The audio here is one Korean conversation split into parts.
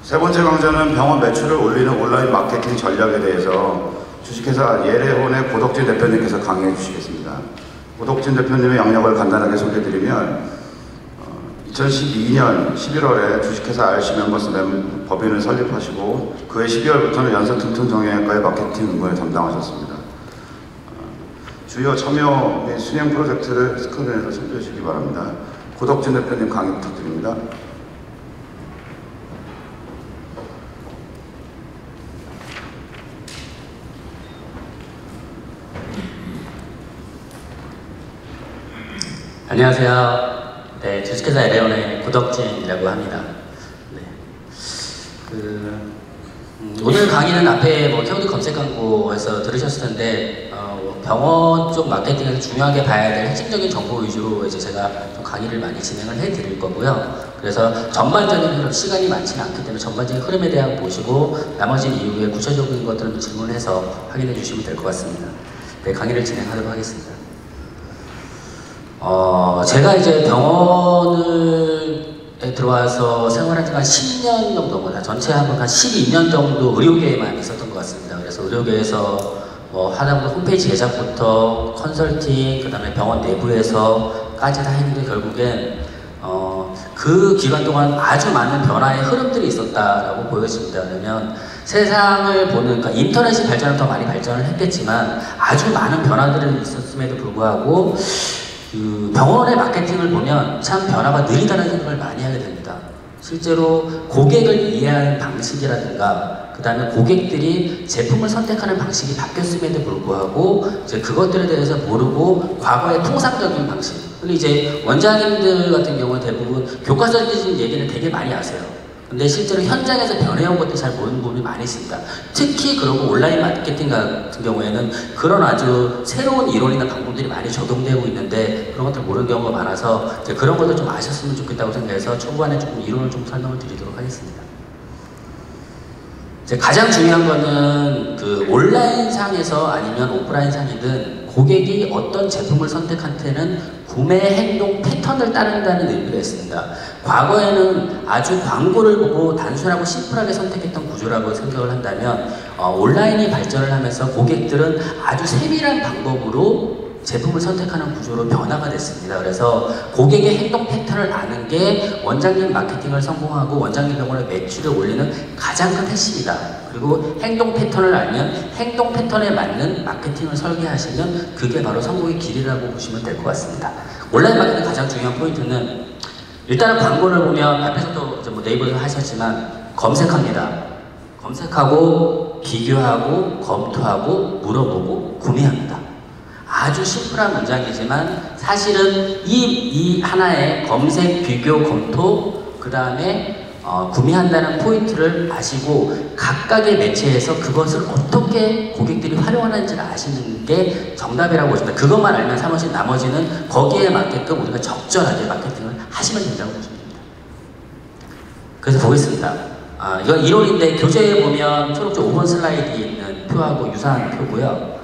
세 번째 강좌는 병원 매출을 올리는 온라인 마케팅 전략에 대해서 주식회사 예레혼의 고덕진 대표님께서 강의해 주시겠습니다. 고덕진 대표님의 영역을 간단하게 소개해드리면 2012년 11월에 주식회사 RC 멤버스 법인을 설립하시고 그해 12월부터는 연세튼튼정형외과의 마케팅 운영을 담당하셨습니다. 주요 참여 및 수행 프로젝트를 스크린에서 참조해 주시기 바랍니다. 고덕진 대표님 강의 부탁드립니다. 안녕하세요. 네, 주식회사 예레혼의 고덕진이라고 합니다. 네. 오늘 강의는 앞에 키워드 검색 광고에서 들으셨을 텐데, 병원 쪽 마케팅에서 중요하게 봐야 될 핵심적인 정보 위주로 이제 제가 좀 강의를 많이 진행을 해 드릴 거고요. 그래서 전반적인 흐름, 시간이 많지는 않기 때문에 전반적인 흐름에 대한 보시고, 나머지 이후에 구체적인 것들을 질문해서 확인해 주시면 될 것 같습니다. 네, 강의를 진행하도록 하겠습니다. 제가 이제 병원에 들어와서 생활한 지가 한 10년 정도보다 전체 한 12년 정도 의료계에만 있었던 것 같습니다. 그래서 의료계에서 하다못해 홈페이지 제작부터 컨설팅, 그 다음에 병원 내부에서까지 다 했는데 결국엔 그 기간 동안 아주 많은 변화의 흐름들이 있었다라고 보여집니다. 왜냐면 세상을 보는, 그러니까 인터넷이 발전을 더 많이 발전을 했겠지만 아주 많은 변화들이 있었음에도 불구하고 병원의 마케팅을 보면 참 변화가 느리다는 생각을 많이 하게 됩니다. 실제로 고객을 이해하는 방식이라든가 그 다음에 고객들이 제품을 선택하는 방식이 바뀌었음에도 불구하고 이제 그것들에 대해서 모르고 과거의 통상적인 방식, 근데 이제 원장님들 같은 경우는 대부분 교과서적인 얘기는 되게 많이 아세요. 근데 실제로 현장에서 변해온 것도 잘 모르는 부분이 많이 있습니다. 특히 그러고 온라인 마케팅 같은 경우에는 그런 아주 새로운 이론이나 방법들이 많이 적용되고 있는데 그런 것들 모르는 경우가 많아서 이제 그런 것도 좀 아셨으면 좋겠다고 생각해서 초반에 조금 이론을 좀 설명을 드리도록 하겠습니다. 이제 가장 중요한 거는 그 온라인 상에서 아니면 오프라인 상이든 고객이 어떤 제품을 선택한 때는 구매 행동 패턴을 따른다는 의미가 있습니다. 과거에는 아주 광고를 보고 단순하고 심플하게 선택했던 구조라고 생각을 한다면 온라인이 발전을 하면서 고객들은 아주 세밀한 방법으로 제품을 선택하는 구조로 변화가 됐습니다. 그래서 고객의 행동 패턴을 아는 게 원장님 마케팅을 성공하고 원장님 병원의 매출을 올리는 가장 큰 핵심이다. 그리고 행동 패턴을 알면 행동 패턴에 맞는 마케팅을 설계하시면 그게 바로 성공의 길이라고 보시면 될 것 같습니다. 온라인 마케팅 가장 중요한 포인트는 일단은 광고를 보면 앞에서도 이제 네이버에서 하셨지만 검색합니다. 검색하고 비교하고 검토하고 물어보고 구매합니다. 아주 심플한 문장이지만 사실은 이 하나의 검색, 비교, 검토, 그 다음에 구매한다는 포인트를 아시고 각각의 매체에서 그것을 어떻게 고객들이 활용하는지를 아시는 게 정답이라고 보십니다. 그것만 알면 사무실 나머지는 거기에 맞게끔 우리가 적절하게 마케팅을 하시면 된다고 보시면 됩니다. 그래서 보겠습니다. 이건 이론인데 교재에 보면 초록색 5번 슬라이드에 있는 표하고 유사한 표고요.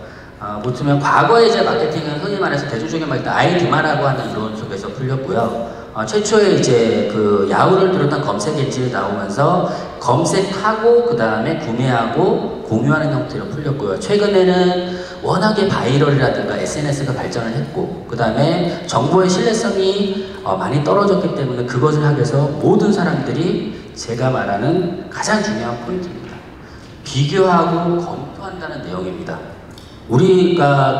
보시면 과거의 이제 마케팅은 흔히 말해서 대중적인 말때 아이디마라고 하는 이론 속에서 풀렸고요. 최초에 이제 그 야후를 비롯한 검색 엔진이 나오면서 검색하고 그 다음에 구매하고 공유하는 형태로 풀렸고요. 최근에는 워낙에 바이럴이라든가 SNS가 발전을 했고 그 다음에 정보의 신뢰성이 많이 떨어졌기 때문에 그것을 하기 위해서 모든 사람들이 제가 말하는 가장 중요한 포인트입니다. 비교하고 검토한다는 내용입니다. 우리가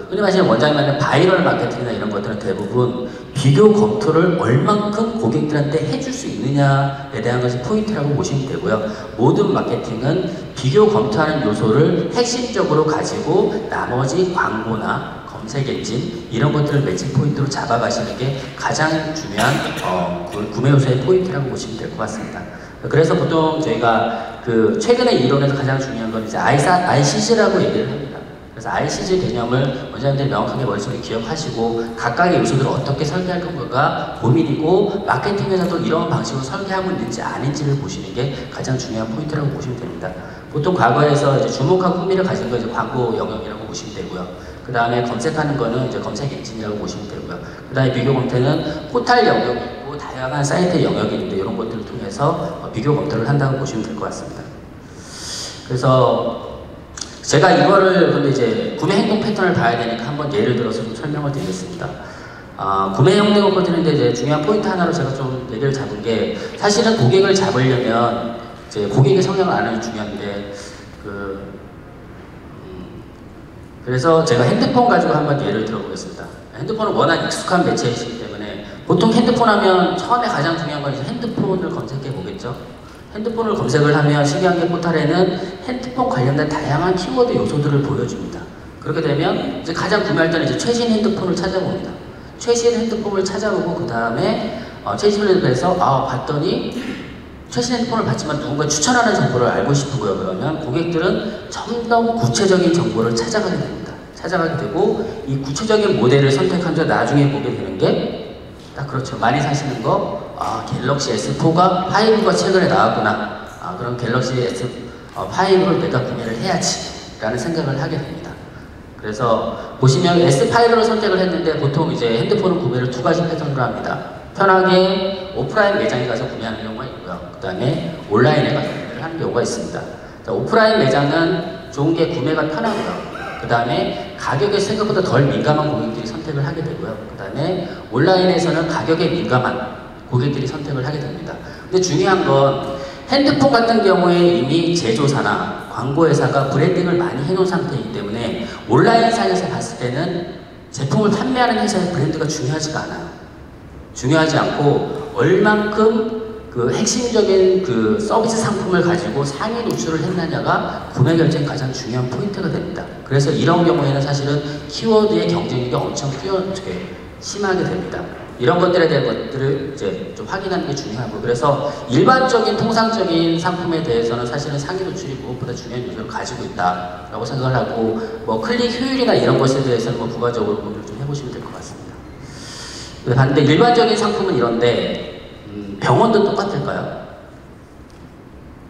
흔히 말하는 원장님한테 바이럴 마케팅이나 이런 것들은 대부분 비교 검토를 얼만큼 고객들한테 해줄 수 있느냐에 대한 것이 포인트라고 보시면 되고요. 모든 마케팅은 비교 검토하는 요소를 핵심적으로 가지고 나머지 광고나 검색 엔진 이런 것들을 매칭 포인트로 잡아가시는 게 가장 중요한 구매 요소의 포인트라고 보시면 될 것 같습니다. 그래서 보통 저희가 최근에 이론에서 가장 중요한 건 이제 ICG라고 얘기를 합니다. 그래서 ICG 개념을 원장님들이 명확하게 머릿속에 기억하시고 각각의 요소들을 어떻게 설계할 건가가 고민이고 마케팅에서도 이런 방식으로 설계하고 있는지 아닌지를 보시는 게 가장 중요한 포인트라고 보시면 됩니다. 보통 과거에서 이제 주목하고 흥미를 가진 거 이제 광고 영역이라고 보시면 되고요. 그 다음에 검색하는 거는 이제 검색 엔진이라고 보시면 되고요. 그 다음에 비교 검색은 포탈 영역이 있고 다양한 다양한 사이트의 영역이 있는데 이런 것들을 통해서 비교 검토를 한다고 보시면 될 것 같습니다. 그래서 제가 이거를 근데 이제 구매 행동 패턴을 봐야 되니까 한번 예를 들어서 좀 설명을 드리겠습니다. 구매 행동 패턴인데 이제 중요한 포인트 하나로 제가 좀 얘기를 잡은 게 사실은 고객을 잡으려면 이제 고객의 성향을 아는 게 중요한데 그래서 제가 핸드폰 가지고 한번 예를 들어보겠습니다. 핸드폰은 워낙 익숙한 매체이기 때문에 보통 핸드폰 하면 처음에 가장 중요한 건 이제 핸드폰을 검색해 보겠죠. 핸드폰을 검색을 하면 신기한 게 포털에는 핸드폰 관련된 다양한 키워드 요소들을 보여줍니다. 그렇게 되면 이제 가장 구매할 때는 이제 최신 핸드폰을 찾아봅니다. 최신 핸드폰을 찾아보고 그 다음에 최신 핸드폰에서 봤더니 최신 핸드폰을 봤지만 누군가 추천하는 정보를 알고 싶고요. 그러면 고객들은 좀 더 구체적인 정보를 찾아가게 됩니다. 찾아가게 되고 이 구체적인 모델을 선택한 후 나중에 보게 되는 게 딱 그렇죠. 많이 사시는 거 갤럭시 S4가 5가 최근에 나왔구나. 그럼 갤럭시 S5를 내가 구매를 해야지 라는 생각을 하게 됩니다. 그래서 보시면 S5를 선택을 했는데 보통 이제 핸드폰을 구매를 두 가지 패턴으로 합니다. 편하게 오프라인 매장에 가서 구매하는 경우가 있고요. 그 다음에 온라인에 가서 구매를 하는 경우가 있습니다. 자, 오프라인 매장은 좋은 게 구매가 편하고요. 그 다음에 가격에 생각보다 덜 민감한 고객들이 선택을 하게 되고요. 그 다음에 온라인에서는 가격에 민감한 고객들이 선택을 하게 됩니다. 근데 중요한 건 핸드폰 같은 경우에 이미 제조사나 광고회사가 브랜딩을 많이 해놓은 상태이기 때문에 온라인상에서 봤을 때는 제품을 판매하는 회사의 브랜드가 중요하지가 않아요. 중요하지 않고 얼만큼 그 핵심적인 그 서비스 상품을 가지고 상위 노출을 했느냐가 구매 결정에 가장 중요한 포인트가 됩니다. 그래서 이런 경우에는 사실은 키워드의 경쟁력이 엄청 심하게 됩니다. 이런 것들에 대한 것들을 이제 좀 확인하는 게 중요하고, 그래서 일반적인 통상적인 상품에 대해서는 사실은 상위 노출이 무엇보다 중요한 요소를 가지고 있다라고 생각을 하고, 뭐 클릭 효율이나 이런 것에 대해서는 뭐 부가적으로 고민을 좀 해보시면 될 것 같습니다. 반대 일반적인 상품은 이런데 병원도 똑같을까요?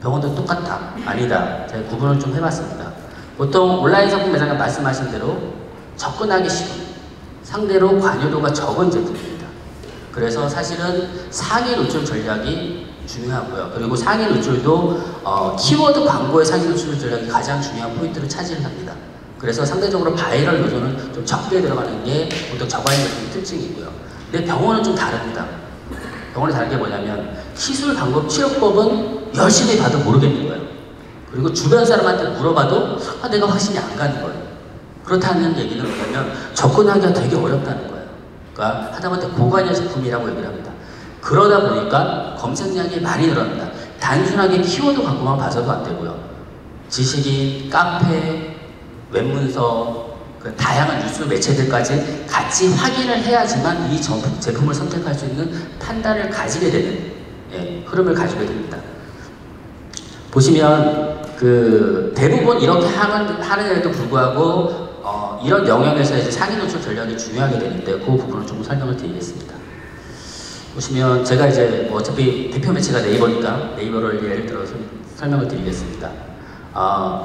병원도 똑같다. 아니다. 제가 구분을 좀 해봤습니다. 보통 온라인 상품 매장은 말씀하신 대로 접근하기 쉬운, 상대로 관여도가 적은 제품입니다. 그래서 사실은 상위 노출 전략이 중요하고요. 그리고 상위 노출도 키워드 광고의 상위 노출 전략이 가장 중요한 포인트를 차지를 합니다. 그래서 상대적으로 바이럴 요소는 좀 적게 들어가는 게 보통 저가인 제품의 특징이고요. 근데 병원은 좀 다릅니다. 병원이 다른 게 뭐냐면 시술 방법, 치료법은 열심히 봐도 모르겠는 거예요. 그리고 주변 사람한테 물어봐도 내가 확신이 안 가는 거예요. 그렇다는 얘기는 뭐냐면 접근하기가 되게 어렵다는 거예요. 그러니까 하다못해 고관여 제품이라고 얘기를 합니다. 그러다 보니까 검색량이 많이 늘어납니다. 단순하게 키워드 광고만 봐서도 안 되고요. 지식인, 카페, 웹문서, 다양한 뉴스 매체들까지 같이 확인을 해야지만 이 제품을 선택할 수 있는 판단을 가지게 되는 흐름을 가지게 됩니다. 보시면 대부분 이렇게 하는데도 불구하고 이런 영역에서 이제 상위 노출 전략이 중요하게 되는데 그 부분을 좀 설명을 드리겠습니다. 보시면 제가 이제 어차피 대표 매체가 네이버니까 네이버를 예를 들어서 설명을 드리겠습니다.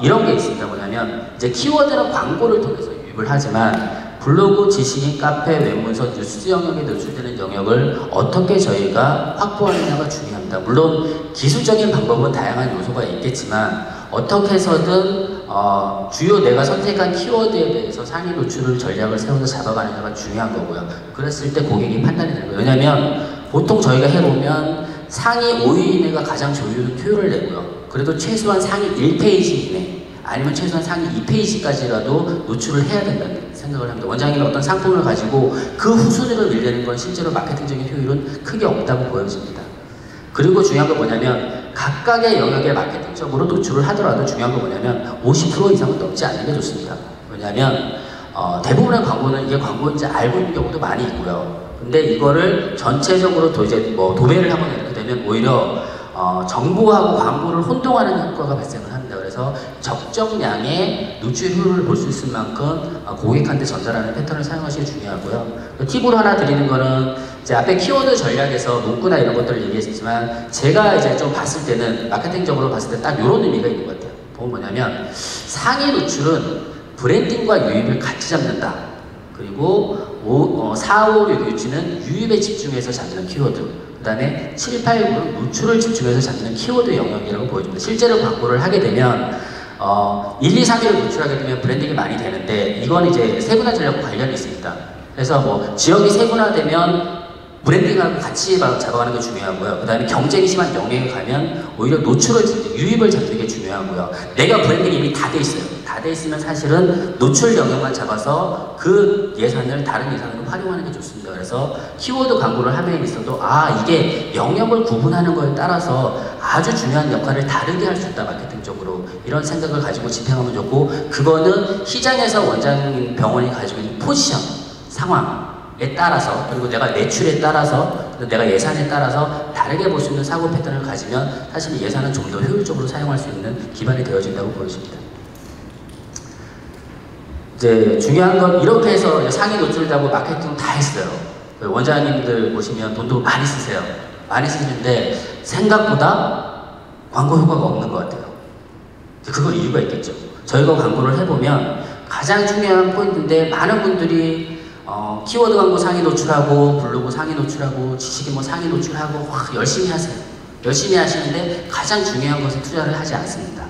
이런 게 있습니다. 뭐냐면 이제 키워드는 광고를 통해서 유입을 하지만 블로그, 지식인, 카페, 웹문서, 뉴스 영역에 노출되는 영역을 어떻게 저희가 확보하느냐가 중요합니다. 물론 기술적인 방법은 다양한 요소가 있겠지만 어떻게 해서든 주요 내가 선택한 키워드에 대해서 상위 노출을 전략을 세워서 잡아가느냐가 중요한 거고요. 그랬을 때 고객이 판단이 되는 거예요. 왜냐하면 보통 저희가 해보면 상위 5위 이내가 가장 좋은 효율을 내고요. 그래도 최소한 상위 1페이지 이내 아니면 최소한 상위 2페이지까지라도 노출을 해야 된다는 생각을 합니다. 원장님이 어떤 상품을 가지고 그 후순위로 밀리는 건 실제로 마케팅적인 효율은 크게 없다고 보여집니다. 그리고 중요한 건 뭐냐면 각각의 영역에 마케팅적으로 노출을 하더라도 중요한 건 뭐냐면 50% 이상은 넘지 않는 게 좋습니다. 왜냐하면 대부분의 광고는 이게 광고인지 알고 있는 경우도 많이 있고요. 근데 이거를 전체적으로 이제 도배를 하거나 이렇게 되면 오히려 정보하고 광고를 혼동하는 효과가 발생을 합니다. 그래서 적정량의 노출 효율을 볼 수 있을 만큼 고객한테 전달하는 패턴을 사용하시는 게 중요하고요. 팁으로 하나 드리는 거는 이제 앞에 키워드 전략에서 문구나 이런 것들을 얘기했지만 제가 이제 좀 봤을 때는 마케팅적으로 봤을 때 딱 이런 의미가 있는 것 같아요. 보면 뭐냐면 상위 노출은 브랜딩과 유입을 같이 잡는다. 그리고 4, 5, 6, 7는 유입에 집중해서 잡는 키워드. 그 그다음에 7, 8, 9는 노출을 집중해서 잡는 키워드 영역이라고 보여집니다. 실제로 광고를 하게 되면 1, 2, 3위를 노출하게 되면 브랜딩이 많이 되는데 이건 이제 세분화 전략과 관련이 있습니다. 그래서 뭐 지역이 세분화되면 브랜딩하고 같이 잡아가는 게 중요하고요. 그 다음에 경쟁이 심한 영역에 가면 오히려 노출을 유입을 잡는 게 중요하고요. 내가 브랜딩이 이미 다 돼 있어요. 다 돼 있으면 사실은 노출 영역만 잡아서 그 예산을 다른 예산으로 활용하는 게 좋습니다. 그래서 키워드 광고를 함에 있어도 이게 영역을 구분하는 거에 따라서 아주 중요한 역할을 다르게 할 수 있다. 마케팅적으로 이런 생각을 가지고 집행하면 좋고, 그거는 시장에서 원장님 병원이 가지고 있는 포지션, 상황에 따라서, 그리고 내가 매출에 따라서, 내가 예산에 따라서 다르게 볼 수 있는 사고 패턴을 가지면 사실 예산은 좀 더 효율적으로 사용할 수 있는 기반이 되어진다고 보여집니다. 이제 중요한 건 이렇게 해서 상위 노출이라고 마케팅 다 했어요. 원장님들 보시면 돈도 많이 쓰세요. 많이 쓰시는데 생각보다 광고 효과가 없는 것 같아요. 그건 이유가 있겠죠. 저희가 광고를 해보면 가장 중요한 포인트인데 많은 분들이 키워드 광고 상위 노출하고 블로그 상위 노출하고 지식인 뭐 상위 노출하고 열심히 하세요. 열심히 하시는데 가장 중요한 것에 투자를 하지 않습니다.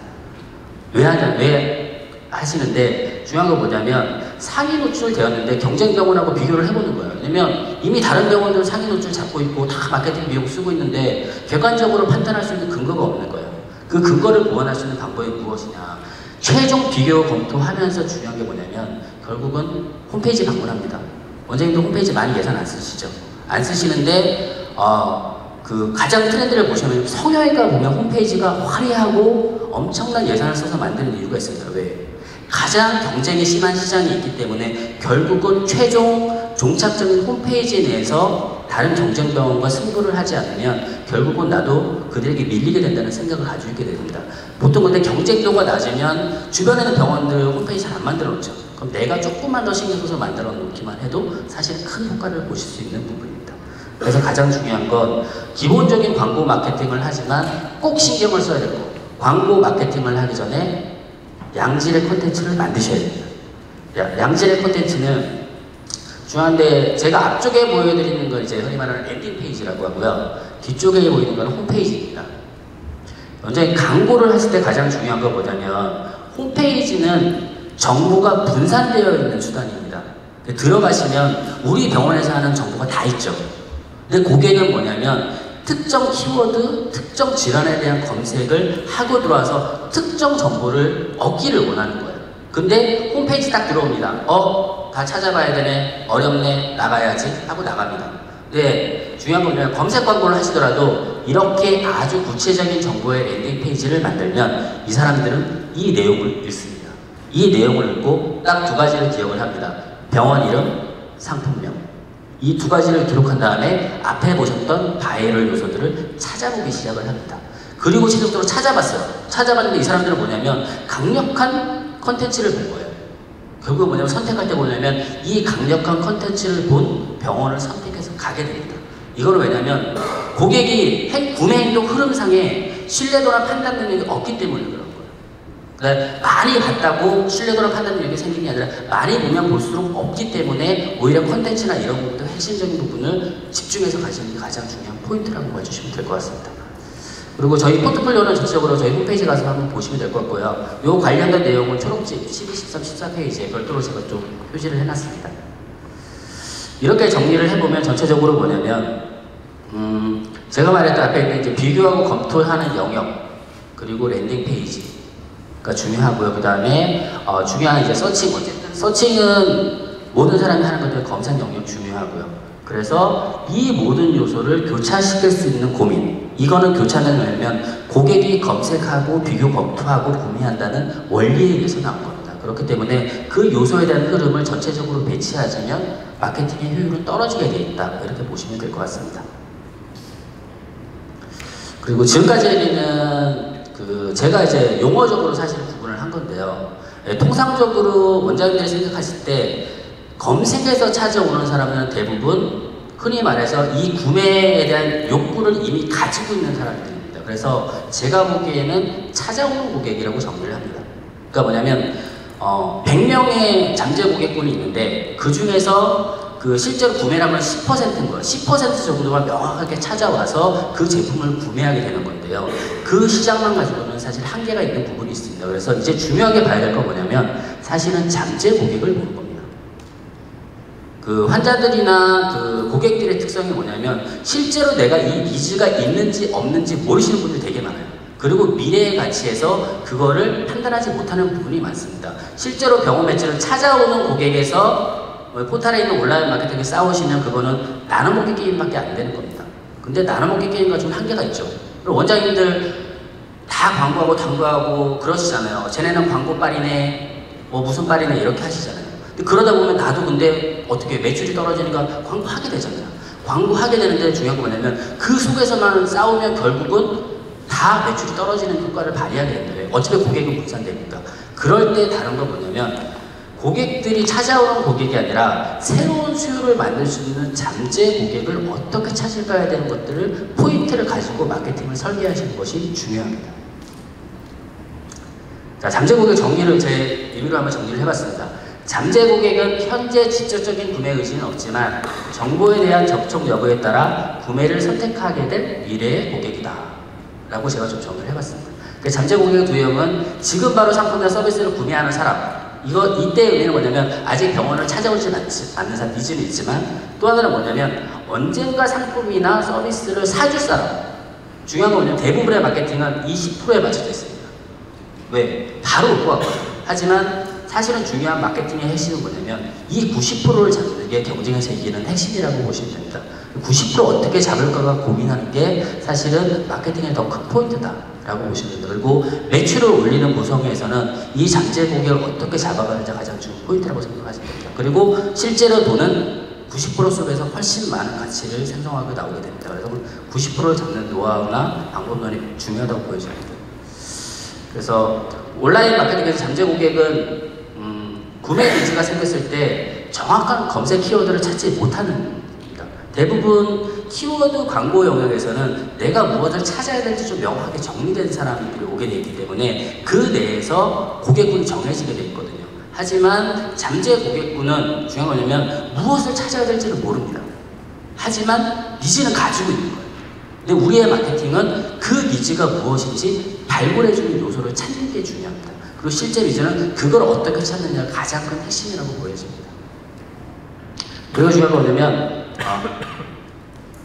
왜 하시는데 중요한 건 뭐냐면 상위 노출 되었는데 경쟁 병원하고 비교를 해보는 거예요. 왜냐면 이미 다른 병원들은 상위 노출 잡고 있고 다 마케팅 비용 쓰고 있는데 객관적으로 판단할 수 있는 근거가 없는 거예요. 그 근거를 보완할 수 있는 방법이 무엇이냐. 최종 비교 검토하면서 중요한 게 뭐냐면 결국은 홈페이지 방문합니다. 원장님도 홈페이지 많이 예산 안 쓰시죠? 안 쓰시는데 그 가장 트렌드를 보시면 성형외과 보면 홈페이지가 화려하고 엄청난 예산을 써서 만드는 이유가 있습니다. 왜? 가장 경쟁이 심한 시장이 있기 때문에 결국은 최종 종착적인 홈페이지 내에서 다른 경쟁병원과 승부를 하지 않으면 결국은 나도 그들에게 밀리게 된다는 생각을 가지고 있게 됩니다. 보통 근데 경쟁도가 낮으면 주변에는 병원들 홈페이지 잘 안 만들어 놓죠. 그럼 내가 조금만 더 신경 써서 만들어 놓기만 해도 사실 큰 효과를 보실 수 있는 부분입니다. 그래서 가장 중요한 건 기본적인 광고 마케팅을 하지만 꼭 신경을 써야 되고, 광고 마케팅을 하기 전에 양질의 콘텐츠를 만드셔야 됩니다. 양질의 콘텐츠는 중요한데 제가 앞쪽에 보여드리는 건 이제 흔히 말하는 랜딩 페이지라고 하고요. 뒤쪽에 보이는 건 홈페이지입니다. 먼저 광고를 했을 때 가장 중요한 건 뭐냐면 홈페이지는 정보가 분산되어 있는 수단입니다. 들어가시면 우리 병원에서 하는 정보가 다 있죠. 근데 고객은 뭐냐면 특정 키워드, 특정 질환에 대한 검색을 하고 들어와서 특정 정보를 얻기를 원하는 거예요. 근데 홈페이지 딱 들어옵니다. 다 찾아봐야 되네, 어렵네, 나가야지 하고 나갑니다. 네, 중요한 건 뭐냐면 검색 광고를 하시더라도 이렇게 아주 구체적인 정보의 랜딩 페이지를 만들면 이 사람들은 이 내용을 읽습니다. 이 내용을 읽고 딱 두 가지를 기억을 합니다. 병원 이름, 상품명. 이 두 가지를 기록한 다음에 앞에 보셨던 바이럴 요소들을 찾아보기 시작을 합니다. 그리고 최종적으로 찾아봤어요. 찾아봤는데 이 사람들은 뭐냐면 강력한 컨텐츠를 본 거예요. 결국 뭐냐면 선택할 때 뭐냐면 이 강력한 컨텐츠를 본 병원을 선택해서 가게 됩니다. 이거는 왜냐면 고객이 구매 행동 흐름상에 신뢰도나 판단 능력이 없기 때문에 그런 거예요. 그러니까 많이 봤다고 신뢰도나 판단 능력이 생기는 게 아니라 많이 보면 볼수록 없기 때문에 오히려 컨텐츠나 이런 부분들 핵심적인 부분을 집중해서 가시는 게 가장 중요한 포인트라고 봐주시면 될 것 같습니다. 그리고 저희 포트폴리오는 전체적으로 저희 홈페이지 가서 한번 보시면 될 것 같고요. 요 관련된 내용은 초록집 12, 13, 14페이지에 별도로 제가 좀 표시를 해놨습니다. 이렇게 정리를 해보면 전체적으로 뭐냐면 제가 말했던 앞에 있는 이제 비교하고 검토하는 영역, 그리고 랜딩 페이지가 중요하고요. 그 다음에 중요한 이제 서칭, 어쨌든 서칭은 모든 사람이 하는 것들 검색 영역 중요하고요. 그래서 이 모든 요소를 교차시킬 수 있는 고민, 이거는 교차는 뭐냐면 고객이 검색하고 비교 검토하고 구매한다는 원리에 의해서 나온 겁니다. 그렇기 때문에 그 요소에 대한 흐름을 전체적으로 배치하자면 마케팅의 효율은 떨어지게 돼 있다, 이렇게 보시면 될 것 같습니다. 그리고 지금까지는 제가 이제 용어적으로 사실 구분을 한 건데요. 통상적으로 원장님들이 생각하실 때 검색에서 찾아오는 사람은 대부분 흔히 말해서 이 구매에 대한 욕구를 이미 가지고 있는 사람들입니다. 그래서 제가 보기에는 찾아오는 고객이라고 정리를 합니다. 그러니까 뭐냐면 100명의 잠재 고객군이 있는데 그 중에서 그 실제로 구매량은 10%인 거예요. 10% 정도만 명확하게 찾아와서 그 제품을 구매하게 되는 건데요. 그 시장만 가지고는 사실 한계가 있는 부분이 있습니다. 그래서 이제 중요하게 봐야 될 건 뭐냐면 사실은 잠재 고객을 보는 겁니다. 그 환자들이나 그 고객들의 특성이 뭐냐면 실제로 내가 이 니즈가 있는지 없는지 모르시는 분들이 되게 많아요. 그리고 미래의 가치에서 그거를 판단하지 못하는 부분이 많습니다. 실제로 병원 매출을 찾아오는 고객에서 포탈에 있는 온라인 마케팅에 싸우시면 그거는 나눠먹기 게임밖에 안 되는 겁니다. 근데 나눠먹기 게임 가지고는 한계가 있죠. 그리고 원장님들 다 광고하고 당구하고 그러시잖아요. 쟤네는 광고빨이네, 뭐 무슨 빨이네 이렇게 하시잖아요. 근데 그러다 보면 나도 근데 어떻게 매출이 떨어지니까 광고하게 되잖아요. 광고하게 되는데 중요한 건 뭐냐면 그 속에서만 싸우면 결국은 다 매출이 떨어지는 효과를 발휘하게 된다. 어차피 고객은 분산되니까. 그럴 때 다른 건 뭐냐면 고객들이 찾아오는 고객이 아니라 새로운 수요를 만들 수 있는 잠재 고객을 어떻게 찾을까야 되는 것들을 포인트를 가지고 마케팅을 설계하시는 것이 중요합니다. 자, 잠재 고객 정리를 제 의미로 한번 정리를 해봤습니다. 잠재 고객은 현재 직접적인 구매 의지는 없지만 정보에 대한 접촉 여부에 따라 구매를 선택하게 될 미래의 고객이다 라고 제가 좀 정리를 해봤습니다. 잠재 고객의 두 유형은 지금 바로 상품이나 서비스를 구매하는 사람, 이때 의미는 뭐냐면 아직 병원을 찾아오지 않는 사람 니즈는 있지만 또 하나는 뭐냐면 언젠가 상품이나 서비스를 사줄 사람. 중요한 건 뭐냐면 대부분의 마케팅은 20%에 맞춰져 있습니다. 왜? 바로 올 것 같거든요. 하지만 사실은 중요한 마케팅의 핵심은 뭐냐면 이 90%를 잡는 게 경쟁에서 이기는 핵심이라고 보시면 됩니다. 90% 어떻게 잡을까가 고민하는 게 사실은 마케팅의 더 큰 포인트다라고 보시면 됩니다. 그리고 매출을 올리는 구성에서는 이 잠재 고객을 어떻게 잡아가는지가 가장 중요한 포인트라고 생각하시면 됩니다. 그리고 실제로 돈은 90% 속에서 훨씬 많은 가치를 생성하고 나오게 됩니다. 그래서 90%를 잡는 노하우나 방법론이 중요하다고 보여집니다. 그래서 온라인 마케팅에서 잠재 고객은 구매 니즈가 생겼을 때 정확한 검색 키워드를 찾지 못하는 겁니다. 대부분 키워드 광고 영역에서는 내가 무엇을 찾아야 될지 좀 명확하게 정리된 사람들이 오게 되어 있기 때문에 그 내에서 고객군이 정해지게 되어 있거든요. 하지만 잠재 고객군은 중요한 건 뭐냐면 무엇을 찾아야 될지를 모릅니다. 하지만 니즈는 가지고 있는 거예요. 근데 우리의 마케팅은 그 니즈가 무엇인지 발굴해주는 요소를 찾는 게 중요합니다. 그리고 실제 니즈는 그걸 어떻게 찾느냐가 가장 큰 핵심이라고 보여집니다. 그리고 중요한 건 뭐냐면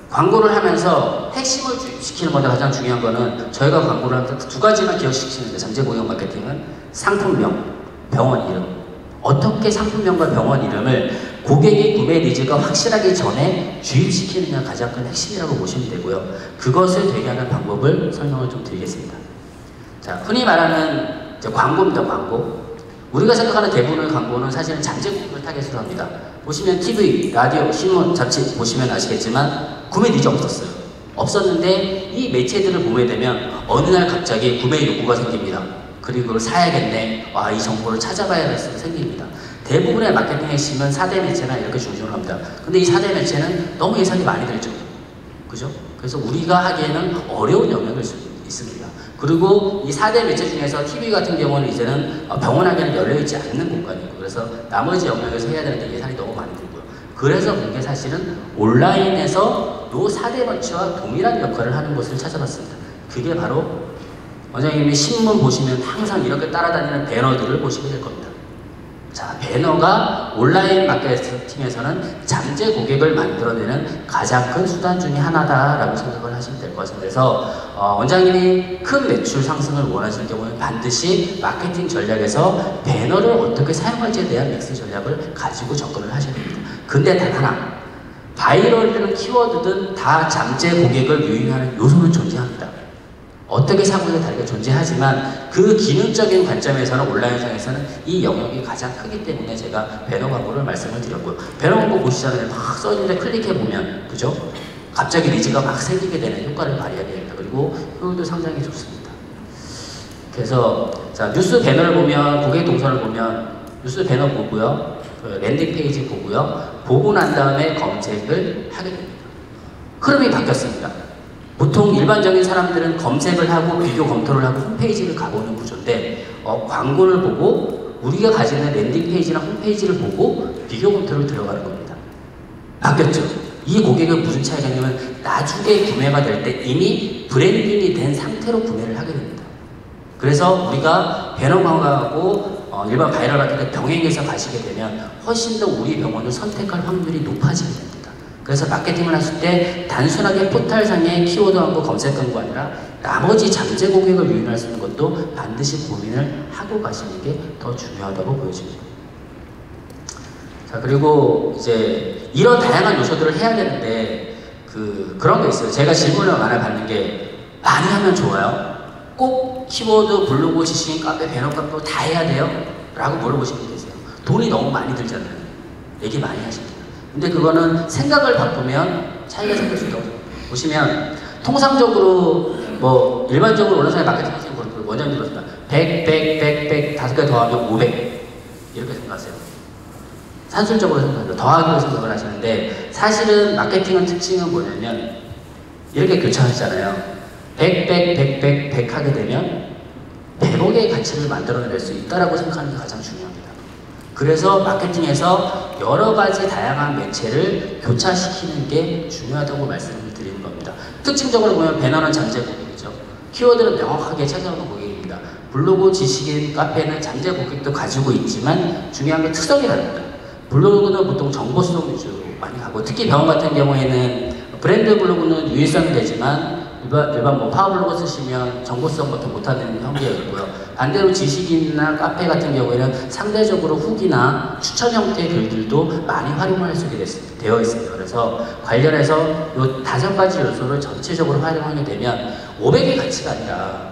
광고를 하면서 핵심을 지키는 건데 가장 중요한 거는 저희가 광고를 하면서 두 가지만 기억시키는데 잠재 고객 마케팅은 상품명, 병원 이름. 어떻게 상품명과 병원 이름을 고객의 구매 니즈가 확실하기 전에 주입시키느냐가 가장 큰 핵심이라고 보시면 되고요. 그것을 되게 하는 방법을 설명을 좀 드리겠습니다. 자, 흔히 말하는 광고입니다, 광고. 우리가 생각하는 대부분의 광고는 사실은 잠재 고객을 타겟으로 합니다. 보시면 TV, 라디오, 신문, 잡지 보시면 아시겠지만 구매 니즈 없었어요. 없었는데 이 매체들을 보게 되면 어느 날 갑자기 구매 욕구가 생깁니다. 그리고 그걸 사야겠네. 와, 이 정보를 찾아봐야겠어 생깁니다. 대부분의 마케팅 핵심은 4대 매체나 이렇게 중심으로 합니다. 근데 이 4대 매체는 너무 예산이 많이 들죠. 그죠? 그래서 우리가 하기에는 어려운 영역일 수 있습니다. 그리고 이 4대 매체 중에서 TV 같은 경우는 이제는 병원하게는 열려있지 않는 공간이고 그래서 나머지 영역에서 해야 되는데 예산이 너무 많이 들고요. 그래서 그게 사실은 온라인에서 요 4대 매체와 동일한 역할을 하는 곳을 찾아봤습니다. 그게 바로 원장님이 신문 보시면 항상 이렇게 따라다니는 배너들을 보시게 될 겁니다. 자, 배너가 온라인 마케팅에서는 잠재 고객을 만들어내는 가장 큰 수단 중에 하나다라고 생각을 하시면 될 것 같습니다. 그래서 원장님이 큰 매출 상승을 원하시는 경우는 반드시 마케팅 전략에서 배너를 어떻게 사용할지에 대한 믹스 전략을 가지고 접근을 하셔야 됩니다. 근데 단 하나, 바이럴이라는 키워드든 다 잠재 고객을 유인하는 요소는 존재합니다. 어떻게 사고에 다르게 존재하지만 그 기능적인 관점에서는 온라인상에서는 이 영역이 가장 크기 때문에 제가 배너 광고를 말씀을 드렸고요. 배너 광고 보시잖아요. 막 써있는데 클릭해보면 그죠? 갑자기 니즈가 막 생기게 되는 효과를 발휘하게 됩니다. 그리고 효율도 상당히 좋습니다. 그래서 자, 뉴스 배너를 보면 고객 동선을 보면 뉴스 배너 보고요. 그 랜딩 페이지 보고요. 보고 난 다음에 검색을 하게 됩니다. 흐름이 바뀌었습니다. 보통 일반적인 사람들은 검색을 하고 비교 검토를 하고 홈페이지를 가보는 구조인데 광고를 보고 우리가 가지는 랜딩 페이지나 홈페이지를 보고 비교 검토를 들어가는 겁니다. 바뀌었죠. 이 고객은 무슨 차이가 있냐면 나중에 구매가 될 때 이미 브랜딩이 된 상태로 구매를 하게 됩니다. 그래서 우리가 배너 광고하고 일반 바이럴 같은 데 병행해서 가시게 되면 훨씬 더 우리 병원을 선택할 확률이 높아지게 됩니다. 그래서 마케팅을 하실 때 단순하게 포털상의 키워드 광고, 검색 광고 아니라 나머지 잠재 고객을 유인할 수 있는 것도 반드시 고민을 하고 가시는 게 더 중요하다고 보여집니다. 자, 그리고 이제 이런 다양한 요소들을 해야 되는데 그런 게 있어요. 제가 질문을 많이 받는 게 많이 하면 좋아요? 꼭 키워드, 블로그, 지식, 카페, 배너 광고 다 해야 돼요? 라고 물어보시는 분 계세요. 돈이 너무 많이 들잖아요. 얘기 많이 하십니다. 근데 그거는 생각을 바꾸면 차이가 생길 수 있다고 생각해요. 보시면 통상적으로 뭐 일반적으로 온라인 마케팅 하시는 분들 원장님 그렇습니다. 100 다섯 개 더하면 500 이렇게 생각하세요. 산술적으로 생각합니다. 더하기로 생각을 하시는데 사실은 마케팅의 특징은 뭐냐면 이렇게 교차하시잖아요. 100 하게 되면 100억의 가치를 만들어낼 수 있다고 생각하는 게 가장 중요합니다. 그래서 마케팅에서 여러 가지 다양한 매체를 교차시키는 게 중요하다고 말씀을 드리는 겁니다. 특징적으로 보면 배너는 잠재 고객이죠. 키워드는 명확하게 찾아오는 고객입니다. 블로그, 지식인, 카페는 잠재 고객도 가지고 있지만 중요한 건 특성이 다릅니다. 블로그는 보통 정보 수송 위주로 많이 가고 특히 병원 같은 경우에는 브랜드 블로그는 유일성이 되지만 일반 뭐 파워블로그 쓰시면 정보성부터 못하는 형태가 있고요. 반대로 지식인이나 카페 같은 경우에는 상대적으로 후기나 추천 형태의 글들도 많이 활용할 수 있게 되어 있습니다. 그래서 관련해서 이 5가지 요소를 전체적으로 활용하게 되면 500의 가치가 아니라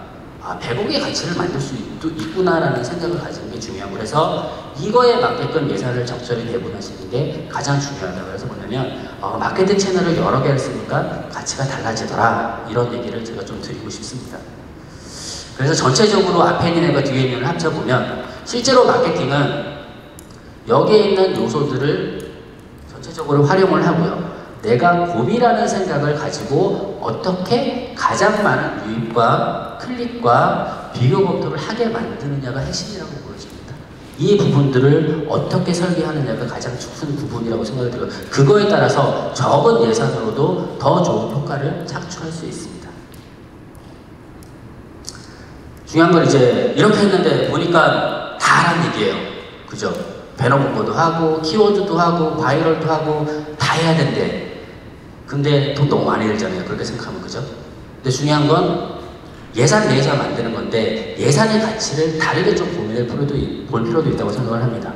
100억의 가치를 만들 수 있구나라는 생각을 가지는 게 중요하고 그래서 이거에 맞게끔 예산을 적절히 배분하시는 게 가장 중요하다. 그래서 뭐냐면 마케팅 채널을 여러 개를 쓰니까 가치가 달라지더라 이런 얘기를 제가 좀 드리고 싶습니다. 그래서 전체적으로 앞에 있는 애가 뒤에 있는 애를 합쳐보면 실제로 마케팅은 여기에 있는 요소들을 전체적으로 활용을 하고요. 내가 고비라는 생각을 가지고 어떻게 가장 많은 유입과 클릭과 비교 검토를 하게 만드느냐가 핵심이라고 보여집니다. 이 부분들을 어떻게 설계하느냐가 가장 큰 부분이라고 생각이 들어요. 그거에 따라서 적은 예산으로도 더 좋은 효과를 창출할 수 있습니다. 중요한 건 이제 이렇게 했는데 보니까 다 하란 얘기예요. 그죠? 배너 공고도 하고 키워드도 하고 바이럴도 하고 다 해야 된대. 근데 돈 너무 많이 들잖아요. 그렇게 생각하면 그죠? 근데 중요한 건 예산 내에서 만드는 건데 예산의 가치를 다르게 좀 볼 필요도 있다고 생각을 합니다.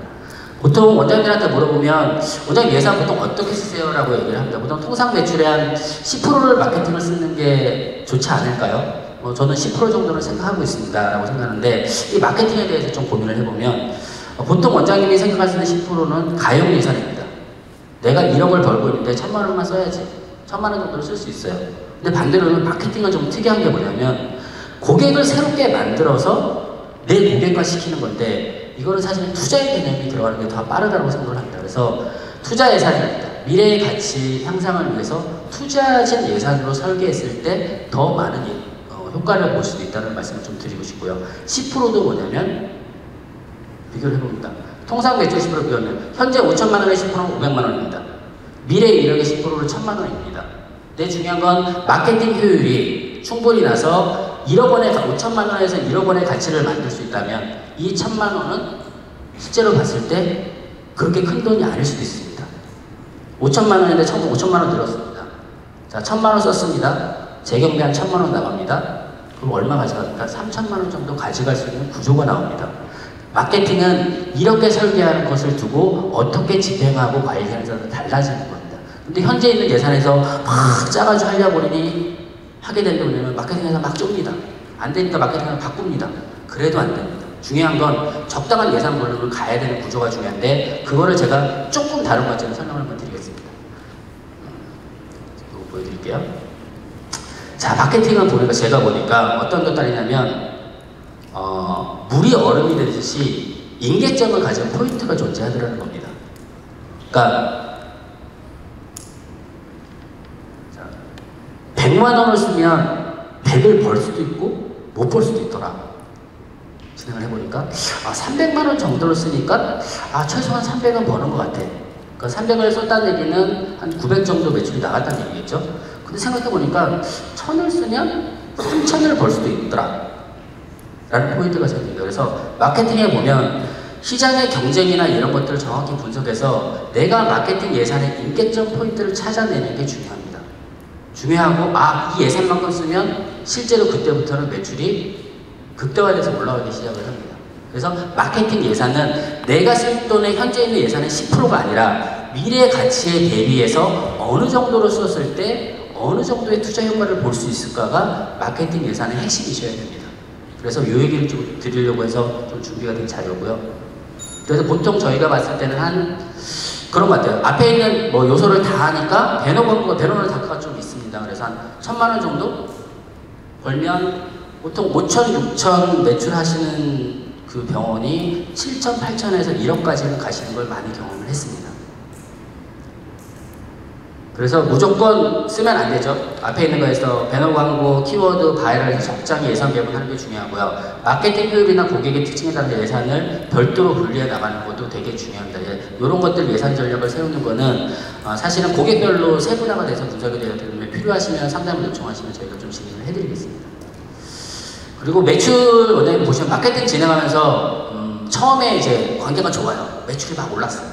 보통 원장님들한테 물어보면 원장님 예산 보통 어떻게 쓰세요? 라고 얘기를 합니다. 보통 통상 매출의 한 10%를 마케팅을 쓰는 게 좋지 않을까요? 저는 10% 정도를 생각하고 있습니다. 라고 생각하는데 이 마케팅에 대해서 좀 고민을 해보면 보통 원장님이 생각하시는 10%는 가용 예산입니다. 내가 1억을 벌고 있는데 1000만 원만 써야지. 1000만 원 정도를 쓸 수 있어요. 근데 반대로는 마케팅은 좀 특이한 게 뭐냐면 고객을 새롭게 만들어서 내 고객화 시키는 건데 이거는 사실 투자의 개념이 들어가는 게 더 빠르다고 생각을 합니다. 그래서 투자 예산입니다. 미래의 가치 향상을 위해서 투자진 예산으로 설계했을 때 더 많은 효과를 볼 수도 있다는 말씀을 좀 드리고 싶고요. 10%도 뭐냐면 비교를 해봅니다. 통상 매출 10% 비하면 현재 5천만 원의 10%는 500만 원입니다. 미래의 1억의 10%는 1000만 원입니다. 근데 중요한 건 마케팅 효율이 충분히 나서 1억 원의 5천만 원에서 1억 원의 가치를 만들 수 있다면 이 1000만 원은 실제로 봤을 때 그렇게 큰 돈이 아닐 수도 있습니다. 5천만 원인데 5천만 원 들었습니다. 자, 1000만 원 썼습니다. 재경비 한 1000만 원 나갑니다. 그럼 얼마 가져갑니까? 3천만 원 정도 가져갈 수 있는 구조가 나옵니다. 마케팅은 이렇게 설계하는 것을 두고 어떻게 집행하고 관리하느냐가 달라지는 겁니다. 근데 현재 있는 예산에서 막 짜가지고 하려고 보니 하게 되면 뭐냐면 마케팅에서 막 좁니다. 안 되니까 마케팅을 바꿉니다. 그래도 안 됩니다. 중요한 건 적당한 예산 볼륨을 가야 되는 구조가 중요한데 그거를 제가 조금 다른 관점으로 설명을 한번 드리겠습니다. 이거 보여드릴게요. 자, 마케팅은 보니까 제가 보니까 어떤 것 따르냐면 물이 얼음이 되듯이 인계점을 가진 포인트가 존재하더라는 겁니다. 그러니까 100만 원을 쓰면 100을 벌 수도 있고 못 벌 수도 있더라. 진행을 해보니까 300만 원 정도를 쓰니까 최소한 300은 버는 것 같아. 그러니까 300을 썼다는 얘기는 한 900 정도 매출이 나갔다는 얘기겠죠. 근데 생각해보니까 1000을 쓰면 3000을 벌 수도 있더라 라는 포인트가 생깁니다. 그래서 마케팅에 보면 시장의 경쟁이나 이런 것들을 정확히 분석해서 내가 마케팅 예산의 임계점 포인트를 찾아내는 게 중요합니다. 중요하고 이 예산만큼 쓰면 실제로 그때부터는 매출이 극대화돼서 올라가기 시작을 합니다. 그래서 마케팅 예산은 내가 쓸 돈의 현재 있는 예산의 10%가 아니라 미래 가치에 대비해서 어느 정도로 썼을 때 어느 정도의 투자 효과를 볼 수 있을까가 마케팅 예산의 핵심이셔야 됩니다. 그래서 이 얘기를 좀 드리려고 해서 좀 준비가 된 자료고요. 그래서 보통 저희가 봤을 때는 한 그런 것 같아요. 앞에 있는 뭐 요소를 다 하니까 배너 광고가 배너를 다가 좀 있습니다. 그래서 한 1000만 원 정도 벌면 보통 5천, 6천 매출하시는 그 병원이 7천, 8천에서 1억까지는 가시는 걸 많이 경험을 했습니다. 그래서 무조건 쓰면 안 되죠. 앞에 있는 거에서 배너 광고, 키워드, 바이럴에서 적당히 예산 배분하는 게 중요하고요. 마케팅 효율이나 고객의 특징에 따른 예산을 별도로 분리해 나가는 것도 되게 중요합니다. 이런 것들 예산 전략을 세우는 거는 사실은 고객별로 세분화가 돼서 분석이 되기 때문에 필요하시면 상담을 요청하시면 저희가 좀 진행을 해드리겠습니다. 그리고 매출 원장님 보시면 마케팅 진행하면서 처음에 이제 관계가 좋아요. 매출이 막 올랐어요.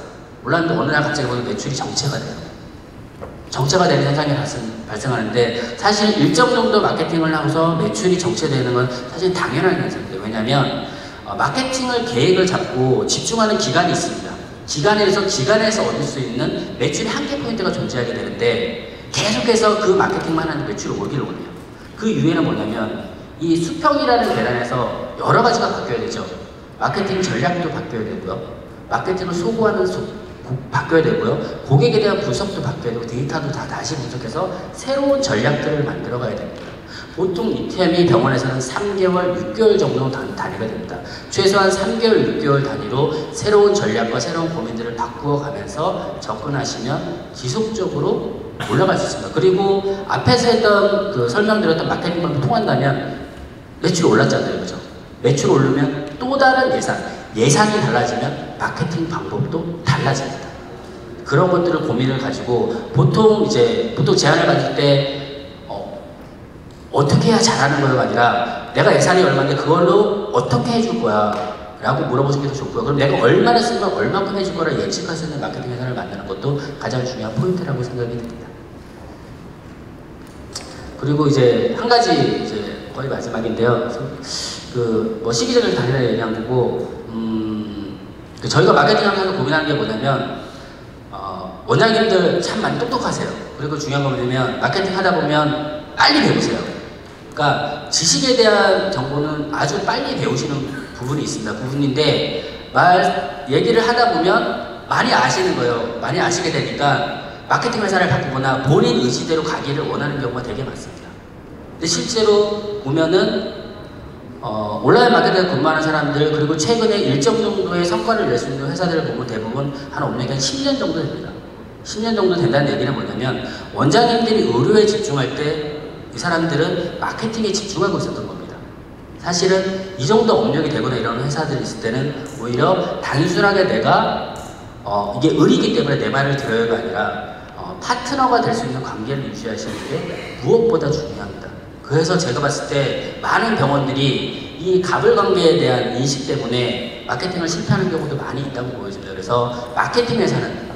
올랐는데 어느 날 갑자기 보면 매출이 정체가 돼요. 정체가 되는 현상이 발생하는데 사실 일정 정도 마케팅을 하면서 매출이 정체되는 건 사실 당연한 현상이에요. 왜냐하면 마케팅을 계획을 잡고 집중하는 기간이 있습니다. 기간에서 얻을 수 있는 매출의 한계 포인트가 존재하게 되는데 계속해서 그 마케팅만 하는 매출을 오기를 원해요. 그 이유에는 뭐냐면 이 수평이라는 계단에서 여러 가지가 바뀌어야 되죠. 마케팅 전략도 바뀌어야 되고요. 마케팅을 소구하는 바뀌어야 되고요. 고객에 대한 분석도 바뀌어야 되고 데이터도 다 다시 분석해서 새로운 전략들을 만들어 가야 됩니다. 보통 이템이 병원에서는 3개월, 6개월 정도 단위가 됩니다. 최소한 3개월, 6개월 단위로 새로운 전략과 새로운 고민들을 바꾸어 가면서 접근하시면 지속적으로 올라갈 수 있습니다. 그리고 앞에서 했던 그 설명드렸던 마케팅만 통한다면 매출이 올랐잖아요. 그죠? 매출 오르면 또 다른 예산이 달라지면 마케팅 방법도 달라집니다. 그런 것들을 고민을 가지고 보통 제안을 받을 때 어떻게 해야 잘하는 거가 아니라 내가 예산이 얼마인데 그걸로 어떻게 해줄 거야 라고 물어보시는 게 더 좋고요. 그럼 내가 얼마나 쓰면 얼마큼 해줄 거라 예측할 수 있는 마케팅 예산을 만드는 것도 가장 중요한 포인트라고 생각이 듭니다. 그리고 이제 한 가지 거의 마지막인데요. 뭐 시기적인 단위를 얘기한 거고 저희가 마케팅 하면서 고민하는 게 뭐냐면 원장님들 참 많이 똑똑하세요. 그리고 중요한 건 뭐냐면 마케팅 하다 보면 빨리 배우세요. 그러니까 지식에 대한 정보는 아주 빨리 배우시는 부분이 있습니다. 부분인데 얘기를 하다 보면 많이 아시는 거예요. 많이 아시게 되니까 마케팅 회사를 바꾸거나 본인 의지대로 가기를 원하는 경우가 되게 많습니다. 근데 실제로 보면은 온라인 마케팅에 근무하는 사람들 그리고 최근에 일정 정도의 성과를 낼 수 있는 회사들을 보면 대부분 한 업력이 한 10년 정도 됩니다. 10년 정도 된다는 얘기는 뭐냐면 원장님들이 의료에 집중할 때 이 사람들은 마케팅에 집중하고 있었던 겁니다. 사실은 이 정도 업력이 되거나 이런 회사들이 있을 때는 오히려 단순하게 내가 이게 의리이기 때문에 내 말을 들어요가 아니라 파트너가 될 수 있는 관계를 유지하시는 게 무엇보다 중요합니다. 그래서 제가 봤을 때 많은 병원들이 이 갑을 관계에 대한 인식 때문에 마케팅을 실패하는 경우도 많이 있다고 보여집니다. 그래서 마케팅 회사는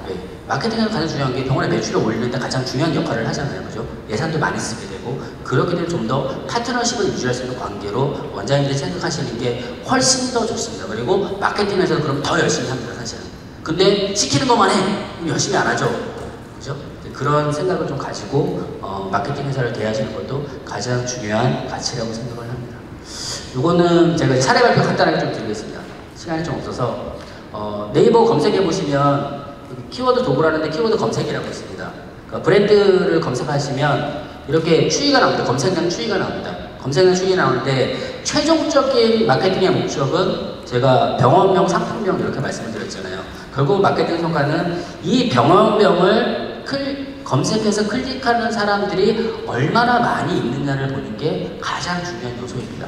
마케팅에서 가장 중요한 게 병원의 매출을 올리는데 가장 중요한 역할을 하잖아요. 그죠? 예산도 많이 쓰게 되고 그렇게 되면 좀 더 파트너십을 유지할 수 있는 관계로 원장님들이 생각하시는 게 훨씬 더 좋습니다. 그리고 마케팅에서 그럼 더 열심히 합니다. 사실은. 근데 시키는 것만 해! 그럼 열심히 안 하죠. 그죠? 그런 생각을 좀 가지고 마케팅 회사를 대하시는 것도 가장 중요한 가치라고 생각을 합니다. 이거는 제가 사례 발표 간단하게 좀 드리겠습니다. 시간이 좀 없어서 네이버 검색해 보시면 키워드 도구라는데 키워드 검색이라고 있습니다. 그러니까 브랜드를 검색하시면 이렇게 추이가 나옵니다. 검색량 추이가 나옵니다. 검색량 추이가 나오는데 최종적인 마케팅의 목적은 제가 병원명, 상품명 이렇게 말씀을 드렸잖아요. 결국 마케팅 성과는 이 병원명을 검색해서 클릭하는 사람들이 얼마나 많이 있느냐를 보는 게 가장 중요한 요소입니다.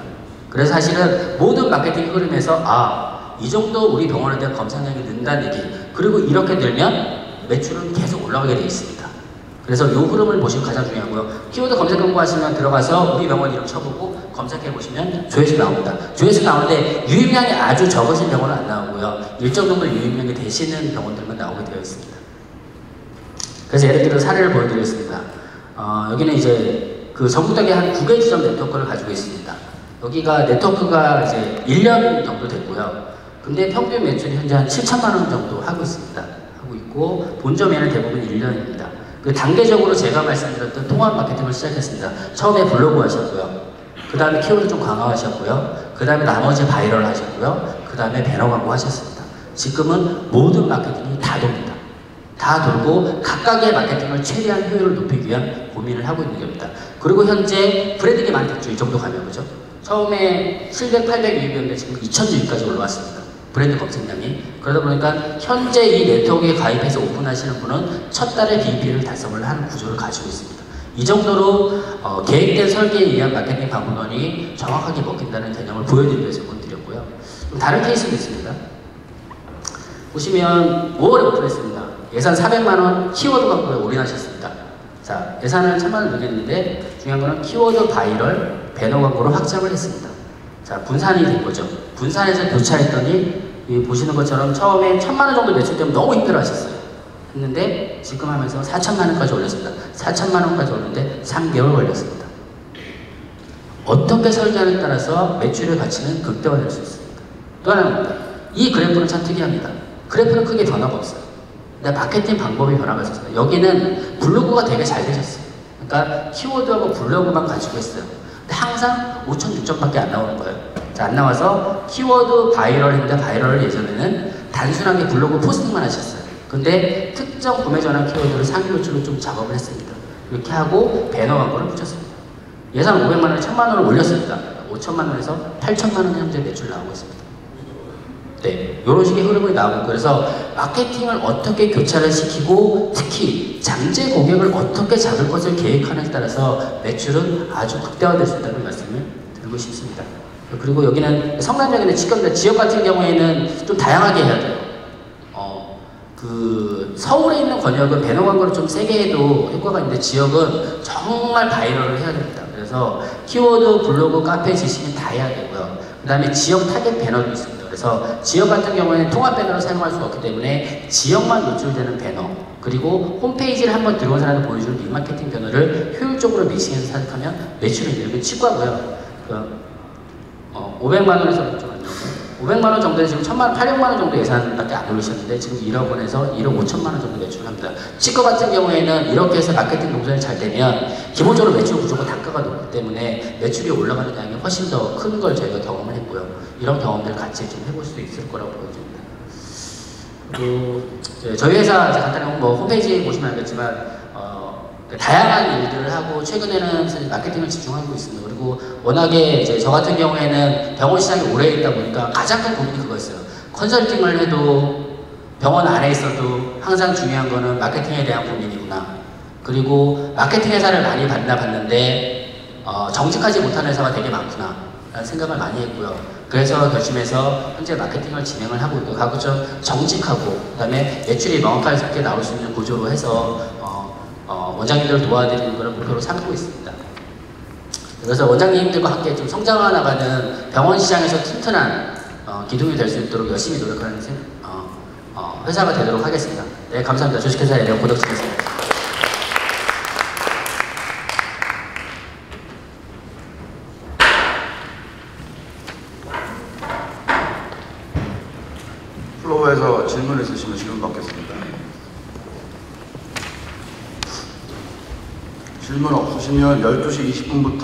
그래서 사실은 모든 마케팅 흐름에서 이 정도 우리 병원에 대한 검색량이 는다는 얘기 그리고 이렇게 늘면 매출은 계속 올라가게 되어 있습니다. 그래서 이 흐름을 보시면 가장 중요하고요. 키워드 검색 공부하시면 들어가서 우리 병원 이름 쳐보고 검색해 보시면 조회수 나옵니다. 조회수 나오는데 유입량이 아주 적으신 병원은 안 나오고요. 일정 정도 유입량이 되시는 병원들만 나오게 되어 있습니다. 그래서 예를 들어 사례를 보여드리겠습니다. 여기는 이제 그 전국적인 한 9개 지점 네트워크를 가지고 있습니다. 여기가 네트워크가 이제 1년 정도 됐고요. 근데 평균 매출이 현재 한 7천만 원 정도 하고 있습니다. 하고 있고 본점에는 대부분 1년입니다. 그 단계적으로 제가 말씀드렸던 통합 마케팅을 시작했습니다. 처음에 블로그 하셨고요. 그 다음에 키워드 좀 강화하셨고요. 그 다음에 나머지 바이럴 하셨고요. 그 다음에 배너 광고 하셨습니다. 지금은 모든 마케팅이 다 돕니다. 다 돌고 각각의 마케팅을 최대한 효율을 높이기 위한 고민을 하고 있는 겁니다. 그리고 현재 브랜딩이 많이 됐죠. 이 정도 가면 그죠? 처음에 700, 800 유입이었는데 지금 2000 유입까지 올라왔습니다. 브랜드 검색량이. 그러다 보니까 현재 이 네트워크에 가입해서 오픈하시는 분은 첫 달에 BP를 달성을 하는 구조를 가지고 있습니다. 이 정도로 계획된 설계에 의한 마케팅 방문원이 정확하게 먹힌다는 개념을 보여드리기 위해서 보여드렸고요. 다른 케이스도 있습니다. 보시면 5월에 오픈했습니다. 예산 400만원 키워드 광고에 올인하셨습니다. 자, 예산을 1000만원 늘렸는데 중요한 거는 키워드 바이럴 배너 광고로 확장을 했습니다. 자, 분산이 된 거죠. 분산해서 교차했더니 보시는 것처럼 처음에 1000만원 정도 매출 때문에 너무 힘들어 하셨어요. 했는데 지금 하면서 4천만원까지 올렸습니다. 4천만원까지 올렸는데 3개월 걸렸습니다. 어떻게 설계하느냐에 따라서 매출의 가치는 극대화될 수 있습니다. 또 하나입니다. 이 그래프는 참 특이합니다. 그래프는 크게 변화가 없어요. 근데 마케팅 방법이 변화가 있었어요. 여기는 블로그가 되게 잘 되셨어요. 그러니까 키워드하고 블로그만 가지고 있어요. 근데 항상 5천, 6천밖에 안 나오는 거예요. 자, 안 나와서 키워드 바이럴 했는데 바이럴을 예전에는 단순하게 블로그 포스팅만 하셨어요. 근데 특정 구매 전환 키워드를 상위 노출로 좀 작업을 했습니다. 이렇게 하고 배너 광고를 붙였습니다. 예산 500만원에 1000만원을 올렸습니다. 5천만원에서 8천만원 현재 매출 나오고 있습니다. 네, 이런 식의 흐름이 나오고, 그래서 마케팅을 어떻게 교차를 시키고 특히 잠재 고객을 어떻게 잡을 것을 계획하느냐에 따라서 매출은 아주 극대화될 수 있다는 말씀을 드리고 싶습니다. 그리고 여기는 성남역이나 지역 같은 경우에는 좀 다양하게 해야 돼요. 그 서울에 있는 권역은 배너 광고를 좀 세게 해도 효과가 있는데 지역은 정말 바이럴을 해야 됩니다. 그래서 키워드, 블로그, 카페, 지식인 다 해야 되고요. 그 다음에 지역 타겟 배너도 있습니다. 그래서 지역 같은 경우에는 통합 배너를 사용할 수가 없기 때문에 지역만 노출되는 배너, 그리고 홈페이지를 한번 들어온 사람을 보여주는 리마케팅 배너를 효율적으로 믹싱해서 사용하면 매출을 늘리는 치과고요. 500만원에서 500만원 정도에 지금 1000만원, 800만원 정도 예산밖에 안 올리셨는데 지금 1억 원에서 1억 5천만원 정도 매출을 합니다. 치과 같은 경우에는 이렇게 해서 마케팅 동선이 잘 되면 기본적으로 매출 구조가 단가가 높기 때문에 매출이 올라가는 양이 훨씬 더 큰 걸 저희가 경험을 했고요. 이런 경험들을 같이 좀 해볼 수도 있을 거라고 보여집니다. 그리고 저희 회사 간단히 뭐 홈페이지 보시면 알겠지만 다양한 일들을 하고 최근에는 사실 마케팅을 집중하고 있습니다. 그리고 워낙에 이제 저 같은 경우에는 병원 시장에 오래 있다 보니까 가장 큰 고민이 그거였어요. 컨설팅을 해도 병원 안에 있어도 항상 중요한 거는 마케팅에 대한 고민이구나. 그리고 마케팅 회사를 많이 봤는데 정직하지 못한 회사가 되게 많구나 라는 생각을 많이 했고요. 그래서 결심해서 현재 마케팅을 진행을 하고 있고, 하고 좀 정직하고 그 다음에 매출이 명확하게 나올 수 있는 구조로 해서 원장님들을 도와드리는 것을 목표로 삼고 있습니다. 그래서 원장님들과 함께 좀 성장해 나가는 병원 시장에서 튼튼한 기둥이 될 수 있도록 열심히 노력하는 회사가 되도록 하겠습니다. 네, 감사합니다. 주식회사의 내용 고덕지였습니다. 플로어에서 질문 있으시면 질문 받겠습니다. 질문 없으시면 12시 20분부터